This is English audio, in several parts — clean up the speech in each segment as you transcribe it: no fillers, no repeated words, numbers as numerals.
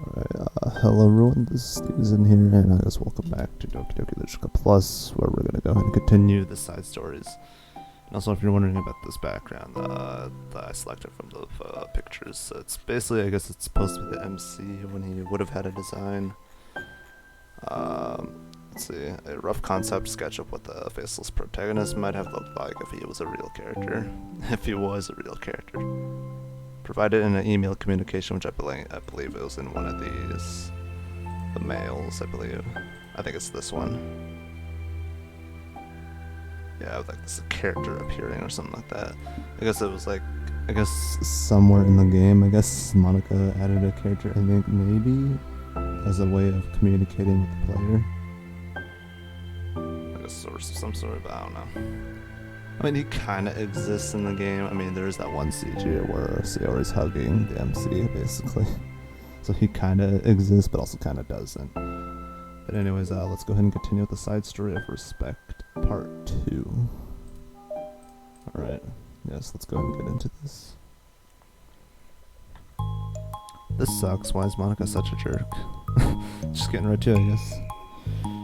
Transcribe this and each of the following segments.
Hello everyone, this is Stevenson here, and I guess welcome back to Doki Doki Literature Plus, where we're gonna go ahead and continue the side stories. And also, if you're wondering about this background that I selected from the pictures, it's basically, I guess it's supposed to be the MC when he would have had a design. Let's see, a rough concept sketch of what the faceless protagonist might have looked like if he was a real character. If he was a real character. Provided in an email communication, which I believe it was in one of these, the mails, I believe. I think it's this one. Yeah, with like this character appearing or something like that. I guess it was like, I guess somewhere in the game, I guess Monica added a character, I think maybe, as a way of communicating with the player. I guess some sort of, I don't know. I mean, he kind of exists in the game. I mean, there's that one CG where Sayori's is hugging the MC, basically. So he kind of exists, but also kind of doesn't. But anyways, let's go ahead and continue with the side story of Respect, Part 2. Alright, yes, let's go ahead and get into this. This sucks. Why is Monica such a jerk? Just getting right to it, I guess.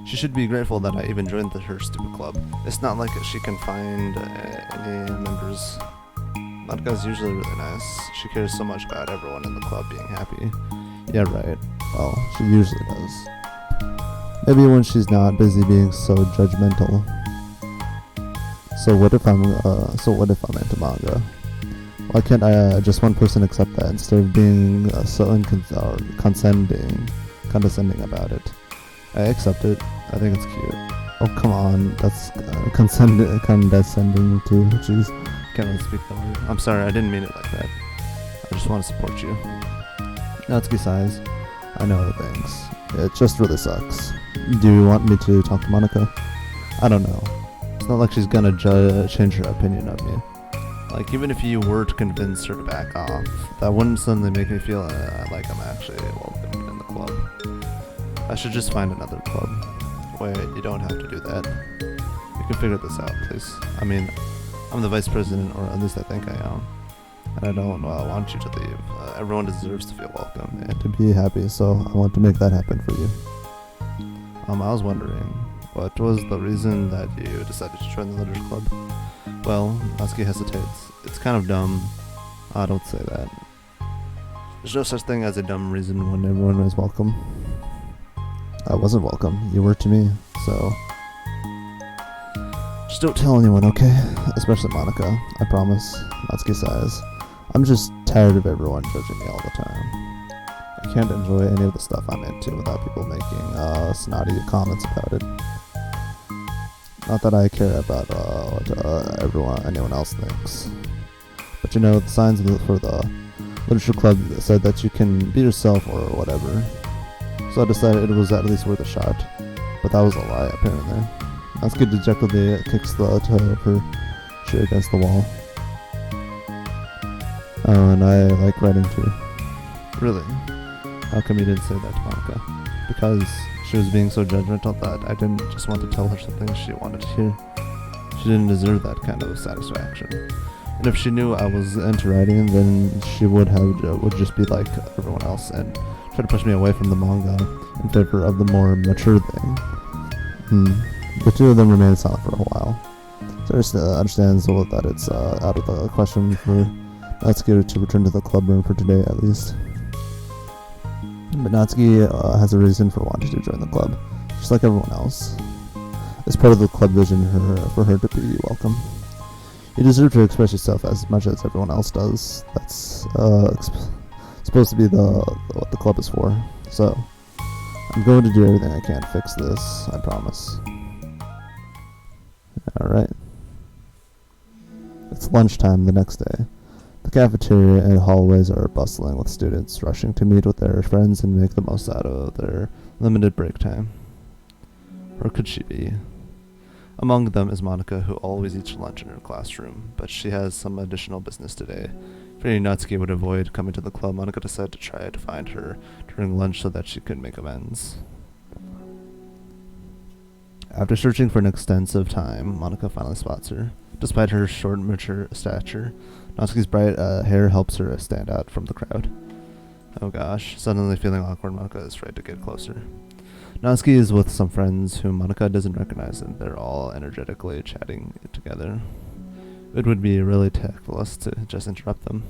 She should be grateful that I even joined her stupid club. It's not like she can find any members. Monica's usually really nice. She cares so much about everyone in the club being happy. Yeah, right. Well, she usually does. Maybe when she's not busy being so judgmental. So what if I'm into manga? Why can't just one person accept that instead of being so condescending about it? I accept it. I think it's cute. Oh, come on. That's condescending too. Jeez. Can't really speak that word. I'm sorry, I didn't mean it like that. I just want to support you. Natsuki sighs. I know, thanks. It just really sucks. Do you want me to talk to Monica? I don't know. It's not like she's gonna change her opinion of me. Like, even if you were to convince her to back off, that wouldn't suddenly make me feel like I'm actually welcome in the club. I should just find another club. Wait, you don't have to do that. You can figure this out, please. I mean, I'm the vice president, or at least I think I am. And I don't want you to leave. Everyone deserves to feel welcome and to be happy, so I want to make that happen for you. I was wondering, what was the reason that you decided to join the Literature Club? Well, Natsuki hesitates. It's kind of dumb. Don't say that. There's no such thing as a dumb reason when everyone is welcome. I wasn't welcome. You were to me, so just don't tell anyone, okay? Especially Monica. I promise. Natsuki sighs. I'm just tired of everyone judging me all the time. I can't enjoy any of the stuff I'm into without people making snotty comments about it. Not that I care about what anyone else thinks. But you know, the signs for the Literature Club said that you can be yourself or whatever. So I decided it was at least worth a shot. But that was a lie, apparently. Natsuki dejectedly kicks the toe of her shoe against the wall. Oh, and I like writing too. Really? How come you didn't say that to Monica? Because she was being so judgmental that I didn't just want to tell her something she wanted to hear. She didn't deserve that kind of satisfaction. And if she knew I was into writing, then she would just be like everyone else and try to push me away from the manga in favor of the more mature thing. The two of them remain silent for a while. Sarah understands that it's out of the question for Natsuki to return to the club room for today at least. But Natsuki has a reason for wanting to join the club, just like everyone else. It's part of the club vision for her to be welcome. You deserve to express yourself as much as everyone else does. That's supposed to be what the club is for. So, I'm going to do everything I can to fix this, I promise. Alright. It's lunchtime the next day. The cafeteria and hallways are bustling with students rushing to meet with their friends and make the most out of their limited break time. Or could she be? Among them is Monica, who always eats lunch in her classroom, but she has some additional business today. Fearing Natsuki would avoid coming to the club, Monica decided to try to find her during lunch so that she could make amends. After searching for an extensive time, Monica finally spots her. Despite her short, mature stature, Natsuki's bright hair helps her stand out from the crowd. Oh gosh, suddenly feeling awkward, Monica is afraid to get closer. Natsuki is with some friends whom Monica doesn't recognize, and they're all energetically chatting together. It would be really tactless to just interrupt them.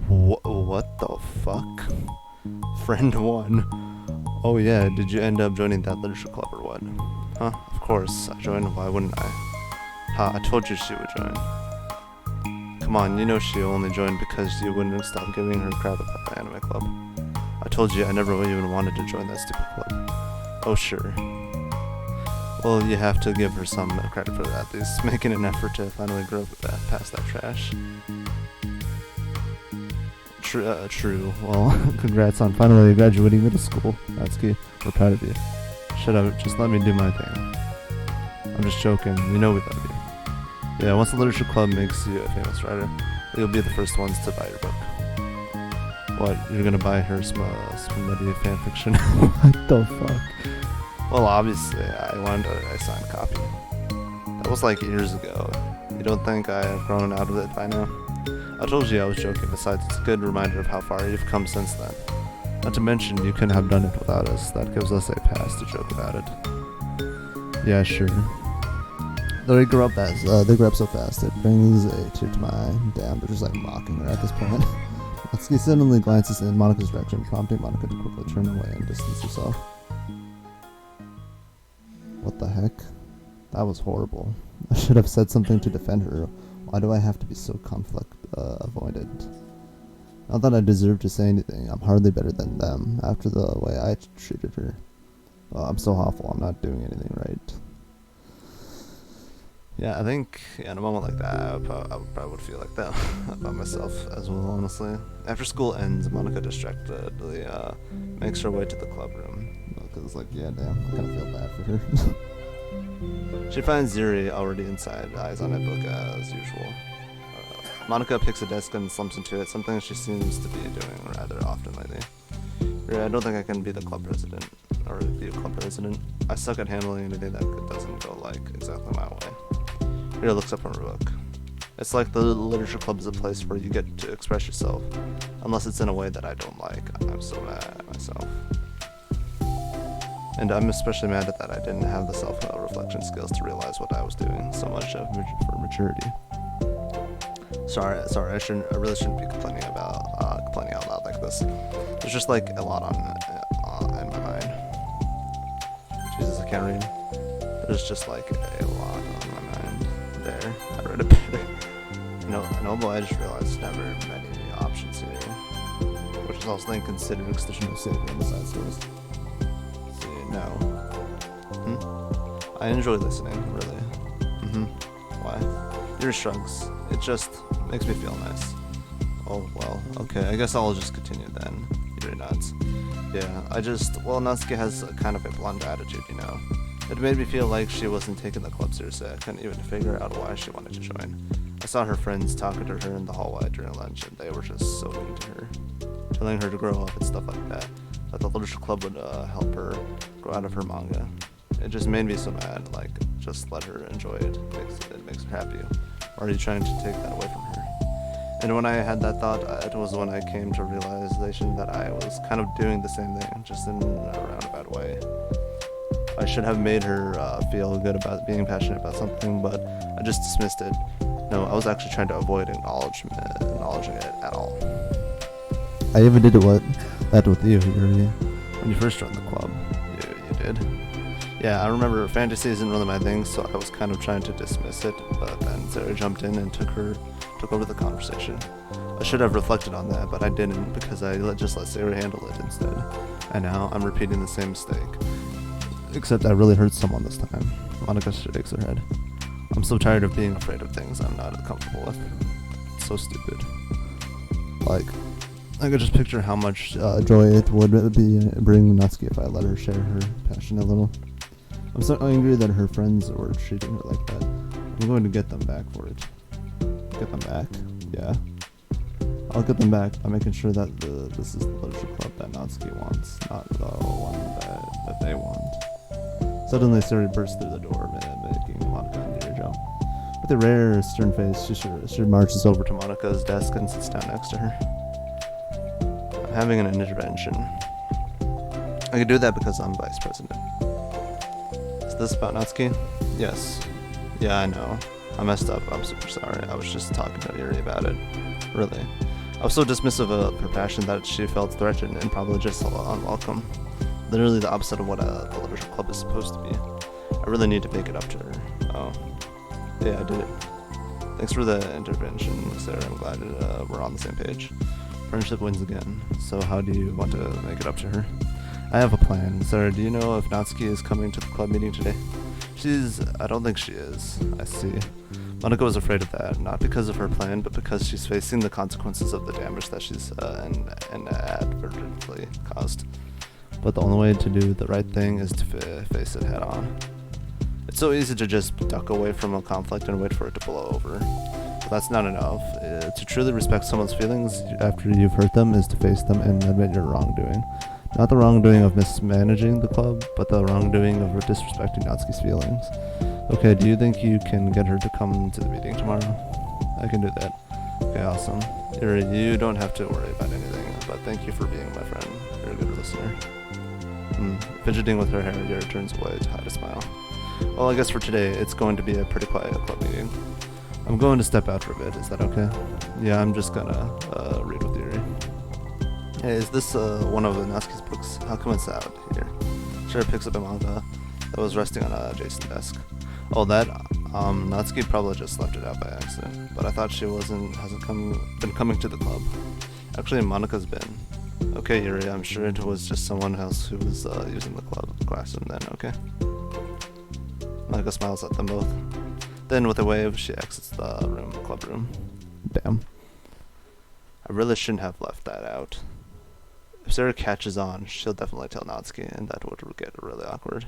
What the fuck? Friend 1. Oh yeah, did you end up joining that literature club or what? Huh, of course, I joined, why wouldn't I? Ha, I told you she would join. Come on, you know she only joined because you wouldn't stop giving her crap about the anime club. I told you I never even wanted to join that stupid club. Oh sure. Well, you have to give her some credit for that, at least making an effort to finally grow past that trash. True. Well, congrats on finally graduating middle school, Natsuki. We're proud of you. Shut up, just let me do my thing. I'm just joking, you know we love you. Yeah, once the literature club makes you a famous writer, you'll be the first ones to buy your book. What, you're gonna buy her smutty fanfiction? What the fuck? Well, obviously, I wanted a signed copy. That was like years ago. You don't think I have grown out of it by now? I told you I was joking, besides it's a good reminder of how far you've come since then. Not to mention, you couldn't have done it without us. That gives us a pass to joke about it. Yeah, sure. They grew up so fast, it brings a tear to my eye. Damn, they're just like mocking her at this point. Natsuki suddenly glances in Monica's direction, prompting Monica to quickly turn away and distance herself. What the heck? That was horrible. I should have said something to defend her. Why do I have to be so conflict avoidant? Not that I deserve to say anything. I'm hardly better than them after the way I treated her. I'm so awful. I'm not doing anything right. Yeah, I think in a moment like that, I probably would feel like that about myself as well, honestly. After school ends, Monica distractedly makes her way to the club room. Because, like, yeah, damn, I kind of feel bad for her. She finds Yuri already inside, eyes on a book as usual. Monica picks a desk and slumps into it, something she seems to be doing rather often lately. Yuri, I don't think I can be the club president, or be a club president. I suck at handling anything that doesn't go, like, exactly my way. Yuri looks up from her book. It's like the literature club is a place where you get to express yourself, unless it's in a way that I don't like. I'm so mad at myself. And I'm especially mad at that I didn't have the self-reflection skills to realize what I was doing. So much for maturity. Sorry, I really shouldn't be complaining out loud like this. There's just like a lot on in my mind. Jesus, I can't read. There's just like a lot on my mind. There, I read it better. No, but I just realized there's never many options here, which is also then considered because there's no saving on the side stories. No. I enjoy listening, really. Why? Yuri shrugs. It just makes me feel nice. Oh, well, okay, I guess I'll just continue then. Yuri nods. Yeah, Natsuki has a kind of a blunt attitude, you know. It made me feel like she wasn't taking the club seriously. I couldn't even figure out why she wanted to join. I saw her friends talking to her in the hallway during lunch, and they were just so mean to her. Telling her to grow up and stuff like that. That the literature club would help her grow out of her manga. It just made me so mad, like, just let her enjoy it. It makes her happy. Or are you trying to take that away from her? And when I had that thought, it was when I came to realization that I was kind of doing the same thing, just in a roundabout way. I should have made her feel good about being passionate about something, but I just dismissed it. No, I was actually trying to avoid acknowledging it at all. I even did that with you, Yuri. When you first joined the club, you did. Yeah, I remember fantasy isn't really my thing, so I was kind of trying to dismiss it, but then Sarah jumped in and took over the conversation. I should have reflected on that, but I didn't because I just let Sarah handle it instead. And now I'm repeating the same mistake. Except I really hurt someone this time. Monica shakes her head. I'm so tired of being afraid of things I'm not comfortable with. It's so stupid. Like, I could just picture how much joy it would be bring Natsuki if I let her share her passion a little. I'm so angry that her friends were treating her like that. I'm going to get them back for it. Get them back? Yeah. I'll get them back by making sure that this is the literature club that Natsuki wants, not the one that they want. Suddenly, Sari bursts through the door, making Monica and Yuri jump. With a rare, stern face, she marches over to Monica's desk and sits down next to her. having an intervention. I could do that because I'm vice president. Is this about Natsuki? Yes. Yeah, I know. I messed up. I'm super sorry. I was just talking to Yuri about it. Really. I was so dismissive of her passion that she felt threatened and probably just unwelcome. Literally the opposite of what the literature club is supposed to be. I really need to make it up to her. Oh. Yeah, I did it. Thanks for the intervention, Sarah. I'm glad we're on the same page. Friendship wins again. So how do you want to make it up to her? I have a plan. Sarah, do you know if Natsuki is coming to the club meeting today? I don't think she is. I see. Monika was afraid of that, not because of her plan, but because she's facing the consequences of the damage that she's inadvertently caused. But the only way to do the right thing is to face it head on. It's so easy to just duck away from a conflict and wait for it to blow over. But that's not enough. To truly respect someone's feelings after you've hurt them is to face them and admit your wrongdoing. Not the wrongdoing of mismanaging the club, but the wrongdoing of disrespecting Natsuki's feelings. Okay, do you think you can get her to come to the meeting tomorrow? I can do that. Okay, awesome. You don't have to worry about anything, but thank you for being my friend. You're a good listener. Fidgeting with her hair, Yuri turns away to hide a smile. Well, I guess for today, it's going to be a pretty quiet club meeting. I'm going to step out for a bit, is that okay? Yeah, I'm just gonna read with Yuri. Hey, is this one of Natsuki's books? How come it's out here? Sarah picks up a manga that was resting on Jason's desk. Oh, that? Natsuki probably just left it out by accident, but I thought she hasn't been coming to the club. Actually, Monika's been. Okay, Yuri, I'm sure it was just someone else who was using the classroom then, okay? Monika smiles at them both. Then, with a wave, she exits the club room. Damn. I really shouldn't have left that out. If Sarah catches on, she'll definitely tell Natsuki, and that would get really awkward.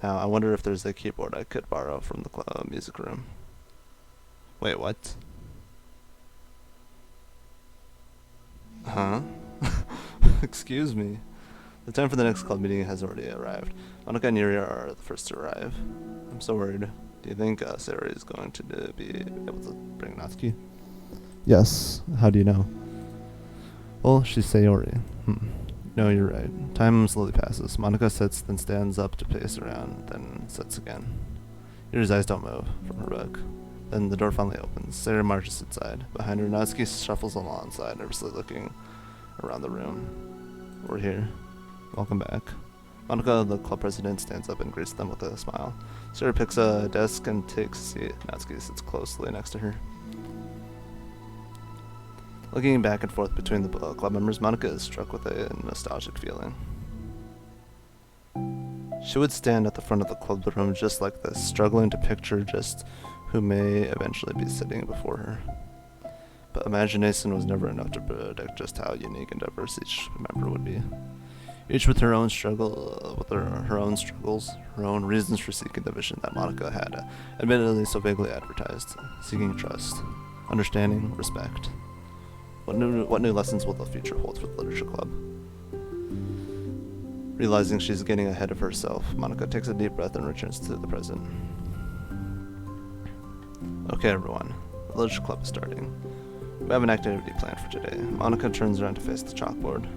Now, I wonder if there's a keyboard I could borrow from the music room. Wait, what? Huh? Excuse me. The time for the next club meeting has already arrived. Monika and Yuri are the first to arrive. I'm so worried. Do you think Sarah is going to be able to bring Natsuki? Yes. How do you know? Well, she's Sayori. No, you're right. Time slowly passes. Monika sits, then stands up to pace around, then sits again. Yuri's eyes don't move from her book. Then the door finally opens. Sarah marches inside. Behind her, Natsuki shuffles alongside, nervously looking around the room. We're here. Welcome back. Monika, the club president, stands up and greets them with a smile. Sarah picks a desk and takes a seat. Natsuki sits closely next to her. Looking back and forth between the club members, Monika is struck with a nostalgic feeling. She would stand at the front of the club room just like this, struggling to picture just who may eventually be sitting before her. But imagination was never enough to predict just how unique and diverse each member would be. Each with her own struggle, with her own struggles, her own reasons for seeking the vision that Monika had admittedly so vaguely advertised, seeking trust, understanding, respect. What new lessons will the future hold for the Literature Club? Realizing she's getting ahead of herself, Monika takes a deep breath and returns to the present. Okay, everyone. The Literature Club is starting. We have an activity planned for today. Monika turns around to face the chalkboard.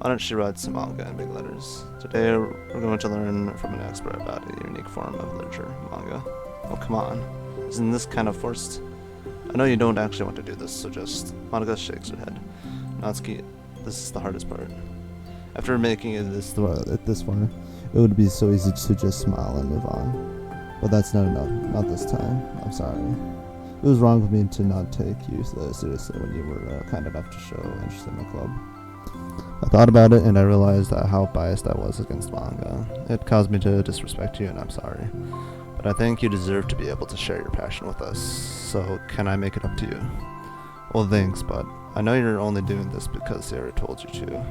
On it, she writes manga in big letters. Today, we're going to learn from an expert about a unique form of literature, manga. Oh, come on. Isn't this kind of forced? I know you don't actually want to do this, so just... Monika shakes her head. Natsuki, this is the hardest part. After making it this far, it would be so easy to just smile and move on. But that's not enough. Not this time. I'm sorry. It was wrong of me to not take you seriously when you were kind enough to show interest in the club. I thought about it and I realized how biased I was against manga. It caused me to disrespect you and I'm sorry. But I think you deserve to be able to share your passion with us, so can I make it up to you? Well, thanks, but I know you're only doing this because Sarah told you to.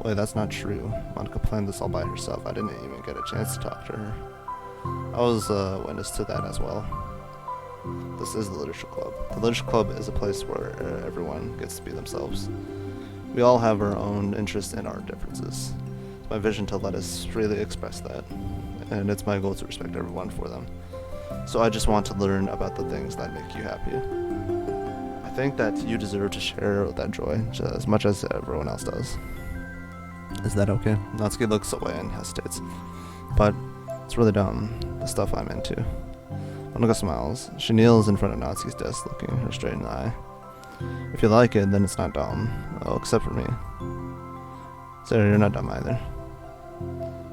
Wait, that's not true. Monika planned this all by herself. I didn't even get a chance to talk to her. I was a witness to that as well. This is the Literature Club. The Literature Club is a place where everyone gets to be themselves. We all have our own interests and our differences. It's my vision to let us freely express that. And it's my goal to respect everyone for them. So I just want to learn about the things that make you happy. I think that you deserve to share that joy just as much as everyone else does. Is that okay? Natsuki looks away and hesitates. But it's really dumb, the stuff I'm into. Monika smiles. She kneels in front of Natsuki's desk, looking her straight in the eye. If you like it, then it's not dumb. Oh, except for me. Sarah, you're not dumb either.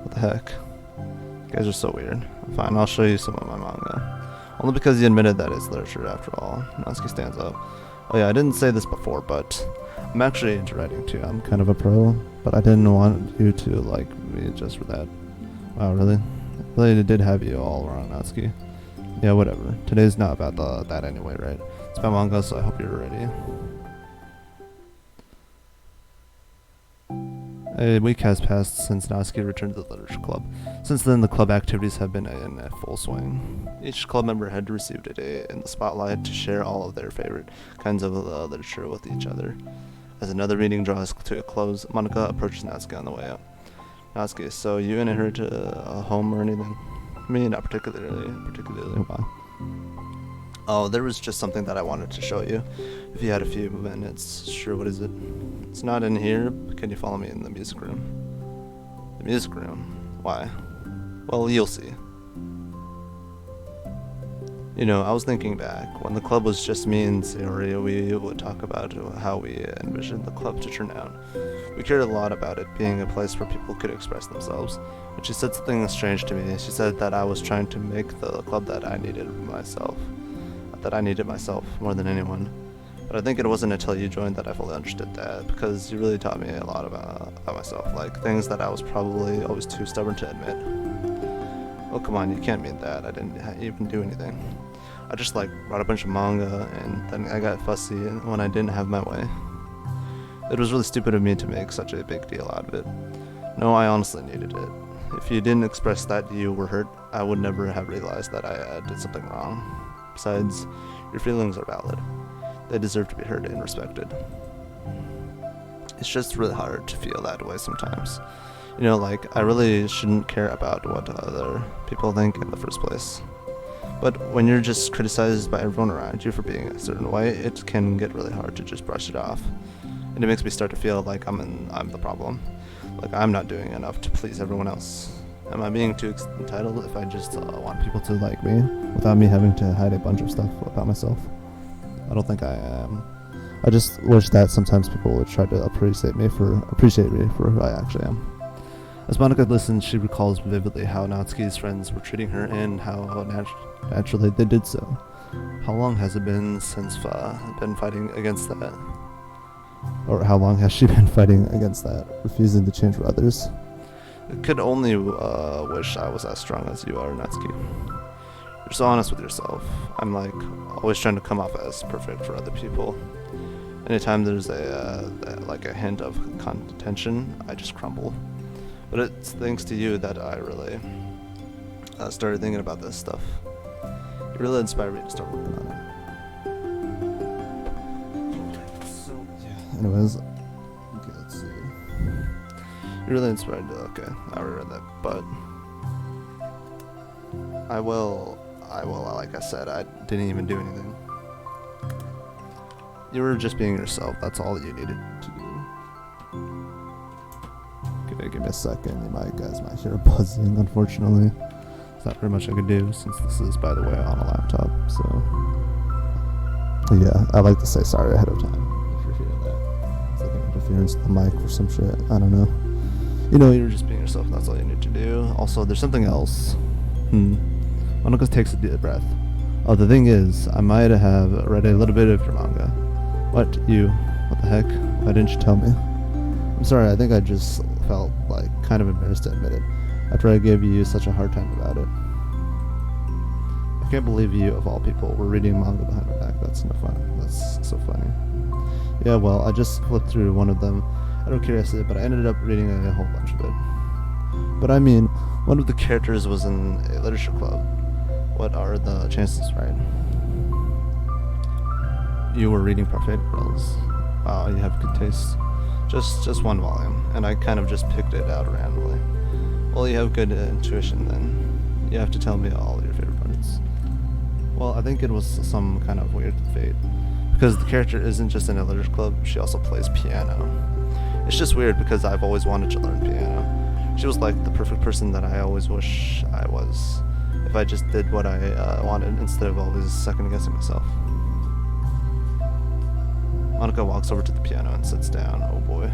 What the heck? You guys are so weird. Fine, I'll show you some of my manga. Only because you admitted that it's literature after all. Natsuki stands up. Oh yeah, I didn't say this before, but I'm actually into writing too. I'm kind of a pro, but I didn't want you to like me just for that. Wow, really? I really did have you all around, Natsuki. Yeah, whatever. Today's not about that anyway, right? It's about manga, so I hope you're ready. A week has passed since Natsuki returned to the literature club. Since then, the club activities have been in full swing. Each club member had received a day in the spotlight to share all of their favorite kinds of literature with each other. As another reading draws to a close, Monika approaches Natsuki on the way out. Natsuki, so you and her to a home or anything? Me, not particularly. Why? Oh, there was just something that I wanted to show you. If you had a few minutes. Sure, what is it? It's not in here. Can you follow me in the music room? The music room? Why? Well, you'll see. You know, I was thinking back, when the club was just me and Sayori, we would talk about how we envisioned the club to turn out. We cared a lot about it being a place where people could express themselves. But she said something strange to me. She said that I was trying to make the club that I needed myself more than anyone. But I think it wasn't until you joined that I fully understood that, because you really taught me a lot about myself, like things that I was probably always too stubborn to admit. Oh, come on, you can't mean that. I didn't even do anything. I just brought a bunch of manga, and then I got fussy when I didn't have my way. It was really stupid of me to make such a big deal out of it. No, I honestly needed it. If you didn't express that you were hurt, I would never have realized that I did something wrong. Besides, your feelings are valid. They deserve to be heard and respected. It's just really hard to feel that way sometimes. You know, I really shouldn't care about what other people think in the first place. But when you're just criticized by everyone around you for being a certain way, it can get really hard to just brush it off. And it makes me start to feel like I'm the problem. Like I'm not doing enough to please everyone else. Am I being too entitled if I just want people to like me without me having to hide a bunch of stuff about myself? I don't think I am. I just wish that sometimes people would try to appreciate me for who I actually am. As Monika listens, she recalls vividly how Natsuki's friends were treating her and how naturally they did so. How long has it been since been fighting against that? Or how long has she been fighting against that, refusing to change for others? I could only wish I was as strong as you are, Natsuki. You're so honest with yourself. I'm always trying to come off as perfect for other people. Anytime there's a hint of contention, I just crumble. But it's thanks to you that I really started thinking about this stuff. You really inspired me to start working on it. So, yeah. Anyways, okay, let's see. You really inspired. Okay, I already read that, but I will. Like I said, I didn't even do anything. You were just being yourself. That's all you needed to do. Okay, give me a second. You guys might hear buzzing. Unfortunately, there's not very much I could do since this is, by the way, on a laptop. So, yeah, I like to say sorry ahead of time if you're hearing that. It's like an interference with the mic or some shit. I don't know. You know, you're just being yourself. That's all you need to do. Also, there's something else. Monika takes a deep breath. Oh, the thing is, I might have read a little bit of your manga. What? You? What the heck? Why didn't you tell me? I'm sorry, I think I just felt kind of embarrassed to admit it, after I gave you such a hard time about it. I can't believe you, of all people, were reading manga behind my back. That's no fun. That's so funny. Yeah, well, I just flipped through one of them out of curiosity, but I ended up reading a whole bunch of it. But I mean, one of the characters was in a literature club. What are the chances, right? You were reading Prophetic Girls. Wow, you have good taste. Just one volume, and I kind of just picked it out randomly. Well, you have good intuition then. You have to tell me all your favorite parts. Well, I think it was some kind of weird fate, because the character isn't just in a literature club, she also plays piano. It's just weird because I've always wanted to learn piano. She was like the perfect person that I always wish I was, if I just did what I wanted instead of always second guessing myself. Monica walks over to the piano and sits down. Oh boy.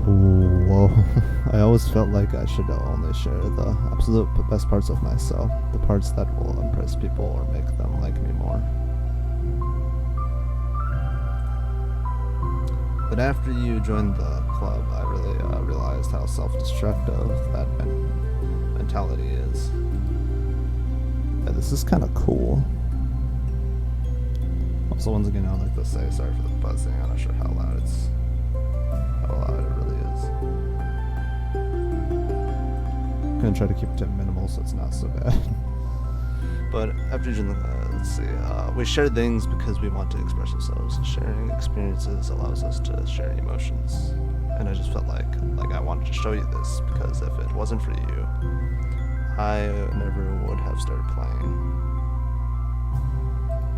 Whoa. I always felt like I should only share the absolute best parts of myself, the parts that will impress people or make them like me more. But after you joined the club, I really realized how self-destructive that mentality is. Yeah, this is kind of cool. Also, once again, I'd like to say sorry for the buzzing. I'm not sure how loud it really is. I'm gonna try to keep it to minimal so it's not so bad. But after you joined the, let's see, we share things because we want to express ourselves. Sharing experiences allows us to share emotions. And I just felt like I wanted to show you this, because if it wasn't for you, I never would have started playing.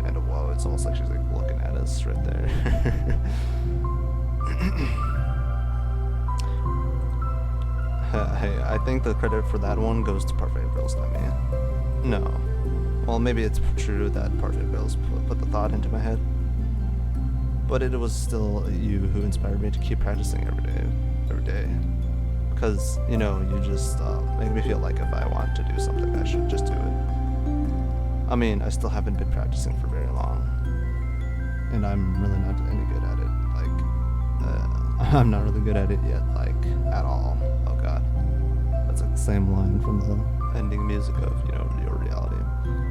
And whoa, it's almost like she's like looking at us right there. Hey, I think the credit for that one goes to Parfait Girls, not me. No. Well, maybe it's true that Parfait Girls put the thought into my head. But it was still you who inspired me to keep practicing every day. Because, you know, you just make me feel like if I want to do something, I should just do it. I mean, I still haven't been practicing for very long. And I'm really not any good at it. I'm not really good at it yet, at all. Oh god. That's like the same line from the ending music of, Your Reality.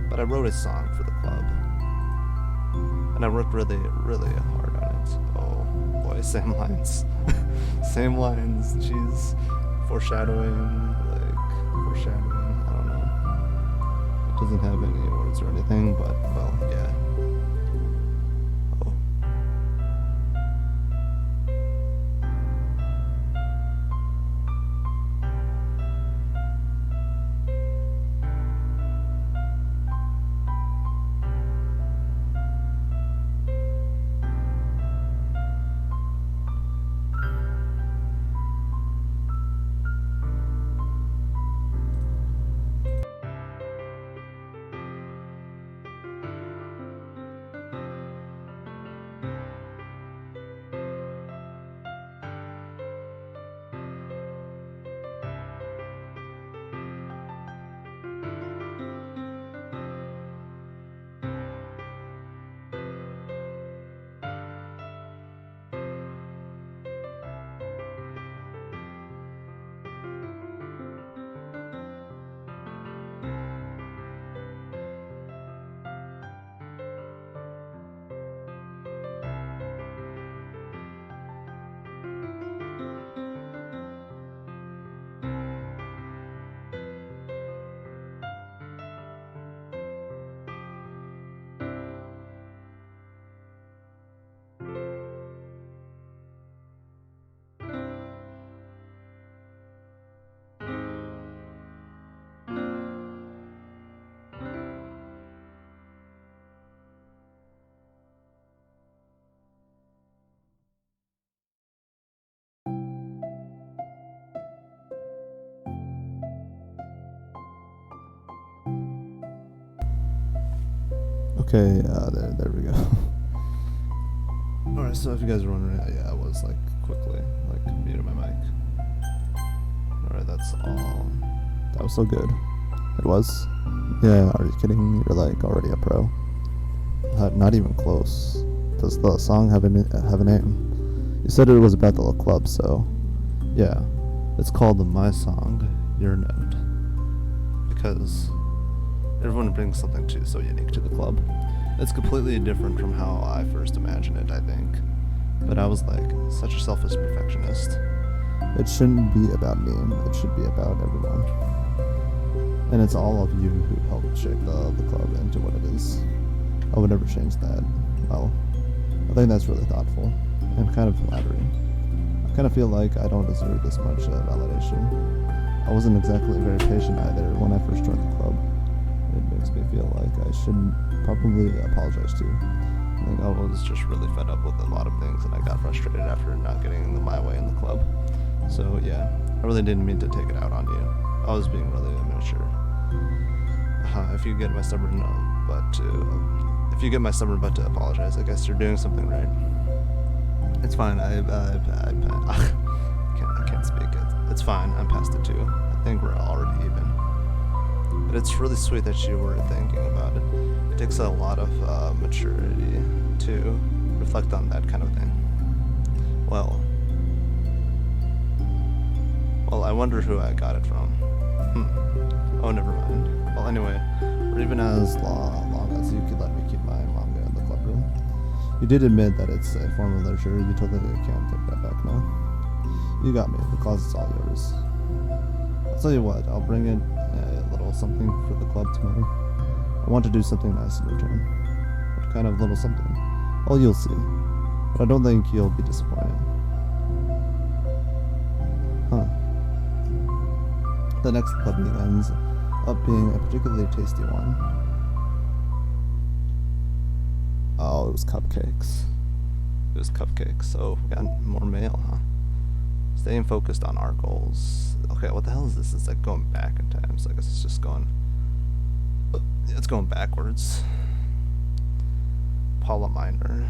But I wrote a song for the club. And I worked really, really hard on it. Oh boy, same lines. Same lines. Jeez. Foreshadowing. I don't know. It doesn't have any words or anything, but, well, yeah. Okay, there we go. Alright, so if you guys are wondering, yeah, I was quickly muted my mic. Alright, that's all. That was so good. It was? Yeah, are you kidding me? You're already a pro. Not even close. Does the song have a name? You said it was about the club, so yeah. It's called My Song, Your Note. Because everyone brings something so unique to the club. It's completely different from how I first imagined it, I think. But I was such a selfish perfectionist. It shouldn't be about me, it should be about everyone. And it's all of you who helped shape the club into what it is. I would never change that. Well, I think that's really thoughtful and kind of flattering. I kind of feel like I don't deserve this much validation. I wasn't exactly very patient either when I first joined the club. makes me feel like I should probably apologize to. I think I was just really fed up with a lot of things, and I got frustrated after not getting my way in the club. So yeah, I really didn't mean to take it out on you. I was being really immature. If you get my stubborn butt to apologize, I guess you're doing something right. It's fine. I can't speak. It's fine. I'm past it too. I think we're already even. But it's really sweet that you were thinking about it. It takes a lot of maturity to reflect on that kind of thing. Well, I wonder who I got it from. Oh, never mind. Well, anyway, or even as long as you could let me keep my manga in the club room. You did admit that it's a form of literature. You totally can't take that back now. You got me. The closet's all yours. I'll tell you what. I'll bring in a little something for the club tomorrow. I want to do something nice in return. What kind of little something? Well, you'll see. But I don't think you'll be disappointed. The next club meeting ends up being a particularly tasty one. Oh, it was cupcakes. Oh, we got more mail, huh? Staying focused on our goals. Okay, what the hell is this? It's like going back in time, so I guess it's just going... It's going backwards. Paula Minor.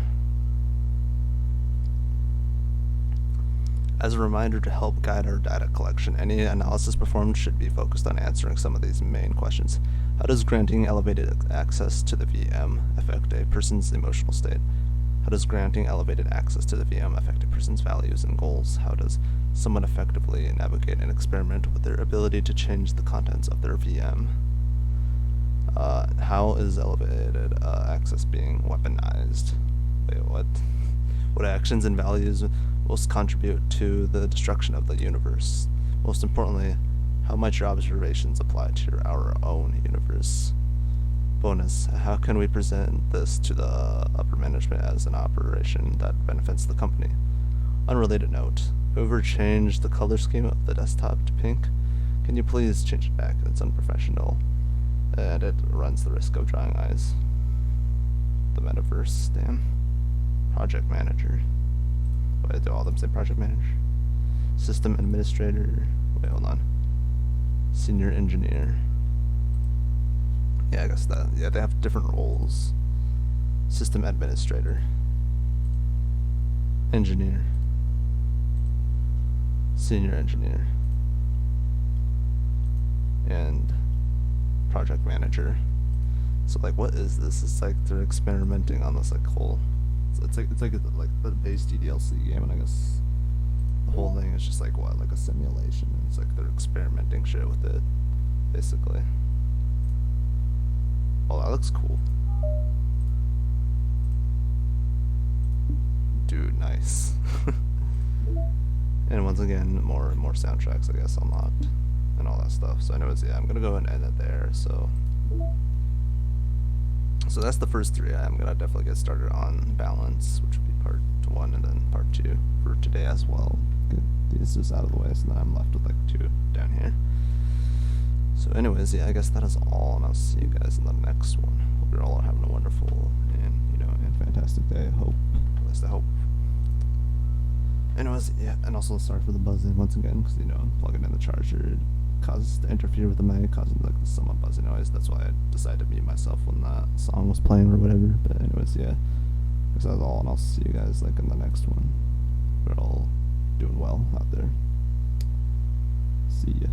As a reminder to help guide our data collection, any analysis performed should be focused on answering some of these main questions. How does granting elevated access to the VM affect a person's emotional state? How does granting elevated access to the VM affect a person's values and goals? How does someone effectively navigate an experiment with their ability to change the contents of their VM? How is elevated access being weaponized? Wait, what? What actions and values most contribute to the destruction of the universe? Most importantly, how might your observations apply to our own universe? Bonus, how can we present this to the upper management as an operation that benefits the company? Unrelated note, whoever changed the color scheme of the desktop to pink, can you please change it back? It's unprofessional, and it runs the risk of drawing eyes. The metaverse, damn. Project manager. Wait, do all of them say project manager? System administrator. Wait, hold on. Senior engineer. Yeah, I guess that. Yeah, they have different roles. System administrator. Engineer. Senior engineer. And project manager. So like, what is this? It's like they're experimenting on this like whole. It's like the base DDLC game, and I guess the whole thing is just like what, like a simulation. And it's like they're experimenting shit with it, basically. Oh, that looks cool. Dude, nice. And once again, more soundtracks, I guess, unlocked and all that stuff. So anyways, yeah, I'm gonna go ahead and end it there. So that's the first three. I'm gonna definitely get started on balance, which would be part 1, and then part 2 for today as well. Get these just out of the way, so then I'm left with like 2 down here. So anyways, yeah, I guess that is all, and I'll see you guys in the next one. Hope you're all having a wonderful and fantastic day. At least I hope. Anyways, yeah, and also sorry for the buzzing once again, because I'm plugging in the charger. It causes to interfere with the mic, causing like the somewhat buzzing noise. That's why I decided to mute myself when that song was playing or whatever. But anyways, yeah, that's all, and I'll see you guys like in the next one. We're all doing well out there. See ya.